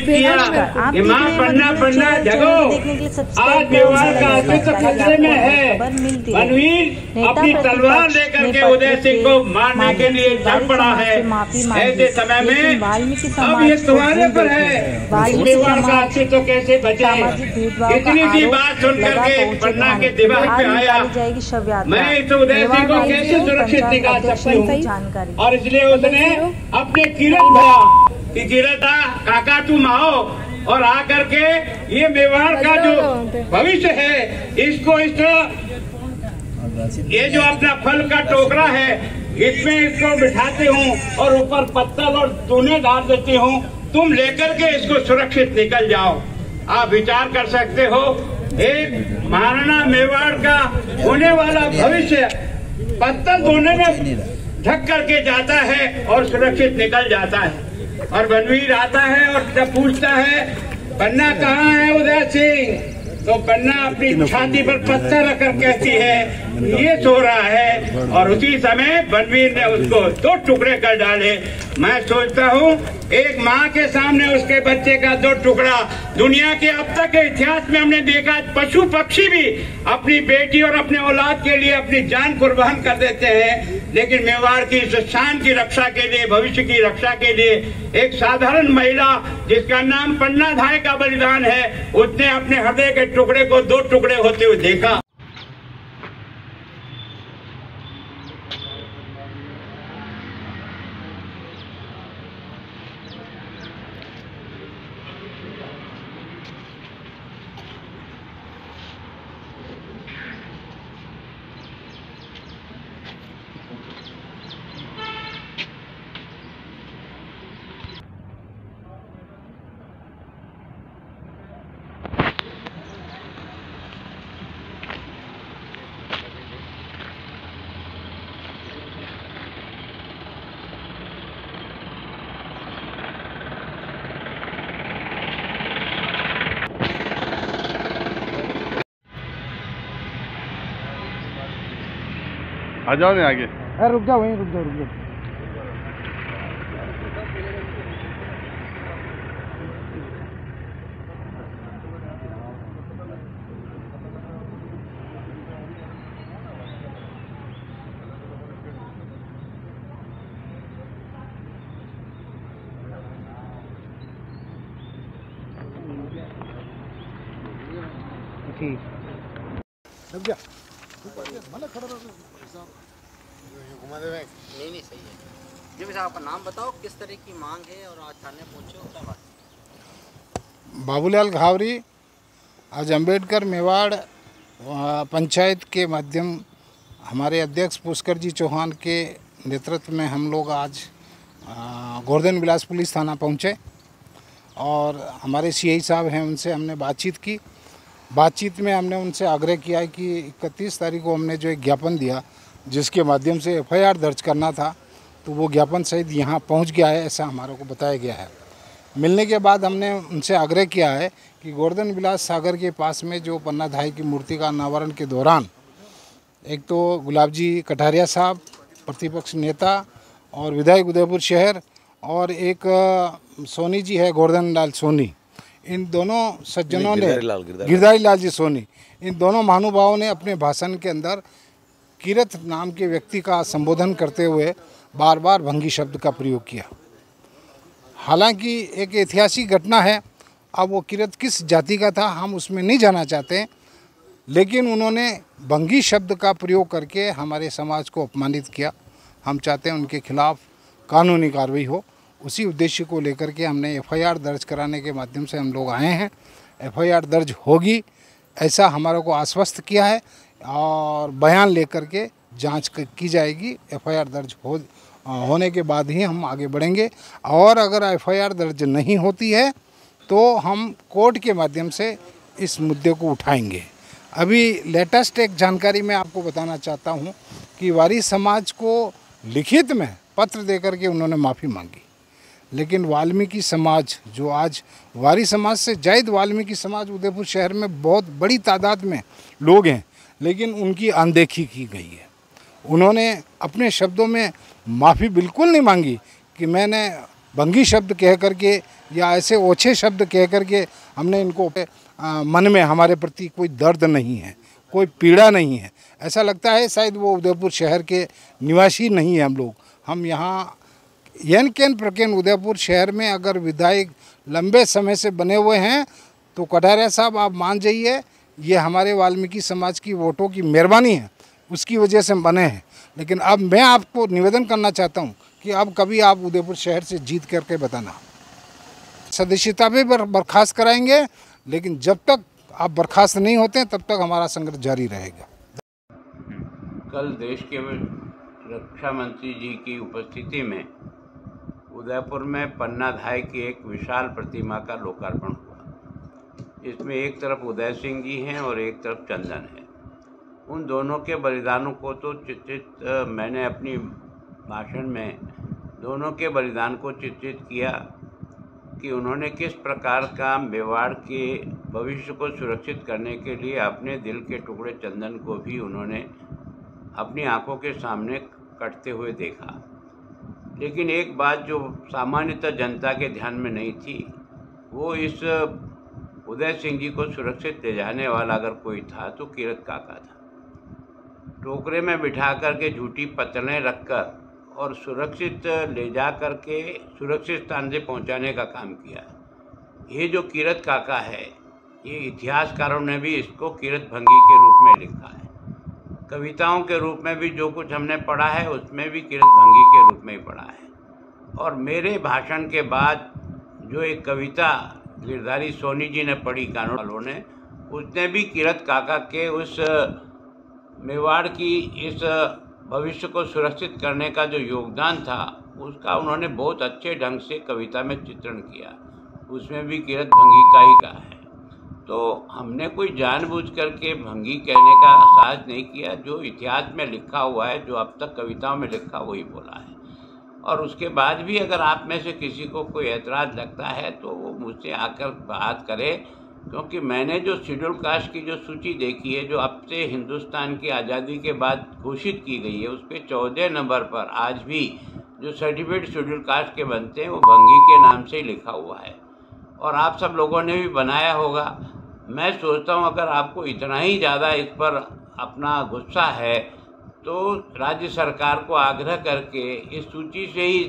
सूचित किया कि मां पन्ना जगो, आज मेवाड़ का अस्तित्व खतरे में है। बनवीर अपनी तलवार लेकर के उदय सिंह को मारने के लिए चल पड़ा है। ऐसे समय में अब ये तुम्हारे पर है, मेवाड़ का अस्तित्व कैसे बचे। इतनी सी बात सुन करके पन्ना के दिमाग पे आया, मैं इस उदय सिंह को कैसे सुरक्षित निकाल सकती हूँ। और इसलिए उसने अपने किरत भरा कि किरता काका तुम आओ और आकर के ये मेवाड़ का जो भविष्य है इसको ये जो अपना फल का टोकरा है इसमें इसको बिठाती हूँ और ऊपर पत्तल और चूने डाल देती हूँ, तुम लेकर के इसको सुरक्षित निकल जाओ। आप विचार कर सकते हो, एक महाराणा मेवाड़ का होने वाला भविष्य पत्तल धोने में ढक करके जाता है और सुरक्षित निकल जाता है। और बनवीर आता है और जब पूछता है पन्ना कहाँ है उदय सिंह, तो पन्ना अपनी छाती पर पत्थर रखकर कहती है ये सो रहा है। और उसी समय बनवीर ने उसको 2 टुकड़े कर डाले। मैं सोचता हूँ एक माँ के सामने उसके बच्चे का 2 टुकड़ा, दुनिया के अब तक के इतिहास में हमने देखा पशु पक्षी भी अपनी बेटी और अपने औलाद के लिए अपनी जान कुर्बान कर देते हैं, लेकिन मेवाड़ की शान की रक्षा के लिए, भविष्य की रक्षा के लिए एक साधारण महिला जिसका नाम पन्ना धाय का बलिदान है, उसने अपने हृदय के टुकड़े को 2 टुकड़े होते हुए देखा। आ जाओ नहीं आगे। अरे रुक जाओ वहीं रुक जाओ। ठीक रुक जा। नहीं सही है। जी साहब, आपका नाम बताओ, किस तरह की मांग है और आज थाने पहुंचे हो, क्या बात? बाबूलाल घावरी, आज अंबेडकर मेवाड़ पंचायत के माध्यम हमारे अध्यक्ष पुष्कर जी चौहान के नेतृत्व में हम लोग आज गोवर्धन विलास पुलिस थाना पहुंचे और हमारे सीआई साहब हैं, उनसे हमने बातचीत की। बातचीत में हमने उनसे आग्रह किया है कि 31 तारीख को हमने जो एक ज्ञापन दिया जिसके माध्यम से एफआईआर दर्ज करना था, तो वो ज्ञापन सहित यहाँ पहुँच गया है, ऐसा हमारे को बताया गया है। मिलने के बाद हमने उनसे आग्रह किया है कि गोवर्धन विलास सागर के पास में जो पन्ना धाई की मूर्ति का अनावरण के दौरान एक तो गुलाब जी कटारिया साहब प्रतिपक्ष नेता और विधायक उदयपुर शहर और एक सोनी जी है गोवर्धन लाल सोनी, इन दोनों सज्जनों ने गिरधारी लाल जी सोनी, इन दोनों महानुभावों ने अपने भाषण के अंदर किरत नाम के व्यक्ति का संबोधन करते हुए बार बार भंगी शब्द का प्रयोग किया। हालांकि एक ऐतिहासिक घटना है, अब वो किरत किस जाति का था हम उसमें नहीं जाना चाहते, लेकिन उन्होंने भंगी शब्द का प्रयोग करके हमारे समाज को अपमानित किया। हम चाहते हैं उनके खिलाफ कानूनी कार्रवाई हो। उसी उद्देश्य को लेकर के हमने एफआईआर दर्ज कराने के माध्यम से हम लोग आए हैं। एफआईआर दर्ज होगी ऐसा हमारे को आश्वस्त किया है और बयान लेकर के जांच की जाएगी। एफआईआर दर्ज होने के बाद ही हम आगे बढ़ेंगे और अगर एफआईआर दर्ज नहीं होती है तो हम कोर्ट के माध्यम से इस मुद्दे को उठाएंगे। अभी लेटेस्ट एक जानकारी मैं आपको बताना चाहता हूँ कि वारी समाज को लिखित में पत्र देकर के उन्होंने माफ़ी मांगी, लेकिन वाल्मीकि समाज जो आज वारी समाज से जायद वाल्मीकि समाज उदयपुर शहर में बहुत बड़ी तादाद में लोग हैं, लेकिन उनकी अनदेखी की गई है। उन्होंने अपने शब्दों में माफ़ी बिल्कुल नहीं मांगी कि मैंने भंगी शब्द कह करके या ऐसे ओछे शब्द कह करके हमने इनको मन में हमारे प्रति कोई दर्द नहीं है, कोई पीड़ा नहीं है। ऐसा लगता है शायद वो उदयपुर शहर के निवासी नहीं है हम लोग। हम यहाँ यन केन प्रकेन उदयपुर शहर में अगर विधायक लंबे समय से बने हुए हैं तो कटारिया साहब आप मान जाइए, ये हमारे वाल्मीकि समाज की वोटों की मेहरबानी है, उसकी वजह से हम बने हैं। लेकिन अब मैं आपको निवेदन करना चाहता हूँ कि अब कभी आप उदयपुर शहर से जीत करके बताना। सदस्यता भी बर्खास्त कराएंगे, लेकिन जब तक आप बर्खास्त नहीं होते तब तक हमारा संघर्ष जारी रहेगा। कल देश के रक्षा मंत्री जी की उपस्थिति में उदयपुर में पन्नाधाय की एक विशाल प्रतिमा का लोकार्पण हुआ। इसमें एक तरफ उदय सिंह जी हैं और एक तरफ चंदन है। उन दोनों के बलिदानों को तो चित्रित मैंने अपनी भाषण में दोनों के बलिदान को चित्रित किया कि उन्होंने किस प्रकार का मेवाड़ के भविष्य को सुरक्षित करने के लिए अपने दिल के टुकड़े चंदन को भी उन्होंने अपनी आंखों के सामने कटते हुए देखा। लेकिन एक बात जो सामान्यतः जनता के ध्यान में नहीं थी, वो इस उदय सिंह जी को सुरक्षित ले जाने वाला अगर कोई था तो कीरत काका था। टोकरे में बिठा कर के झूठी पत्तलें रखकर और सुरक्षित ले जा कर के सुरक्षित स्थान से पहुंचाने का काम किया। ये जो कीरत काका है, ये इतिहासकारों ने भी इसको कीरत भंगी के रूप में लिखा है। कविताओं के रूप में भी जो कुछ हमने पढ़ा है उसमें भी कीरत भंगी के रूप में ही पढ़ा है। और मेरे भाषण के बाद जो एक कविता गिरधारी सोनी जी ने पढ़ी कानून वालों ने, उसने भी कीरत काका के उस मेवाड़ की इस भविष्य को सुरक्षित करने का जो योगदान था उसका उन्होंने बहुत अच्छे ढंग से कविता में चित्रण किया। उसमें भी कीरत भंगी का ही कहा है। तो हमने कोई जानबूझ करके भंगी कहने का साहस नहीं किया। जो इतिहास में लिखा हुआ है, जो अब तक कविताओं में लिखा, वही बोला है। और उसके बाद भी अगर आप में से किसी को कोई ऐतराज़ लगता है तो वो मुझसे आकर बात करे, क्योंकि मैंने जो शेड्यूल कास्ट की जो सूची देखी है, जो अब से हिंदुस्तान की आज़ादी के बाद घोषित की गई है, उस पर 14 नंबर पर आज भी जो सर्टिफिकेट शेड्यूल कास्ट के बनते हैं वो भंगी के नाम से ही लिखा हुआ है। और आप सब लोगों ने भी बनाया होगा। मैं सोचता हूँ अगर आपको इतना ही ज़्यादा इस पर अपना गुस्सा है तो राज्य सरकार को आग्रह करके इस सूची से ही